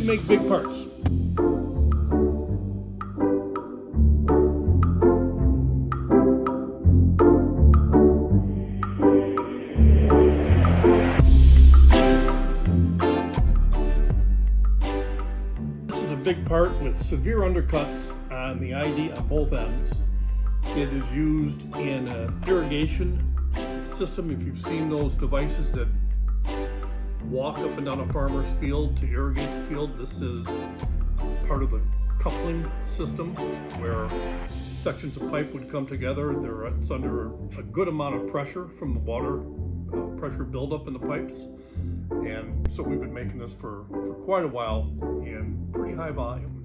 make big parts. This is a big part with severe undercuts on the ID on both ends. It is used in an irrigation system. If you've seen those devices that walk up and down a farmer's field to irrigate the field, this is part of the coupling system where sections of pipe would come together. It's under a good amount of pressure from the water pressure buildup in the pipes, and so we've been making this for quite a while in pretty high volume.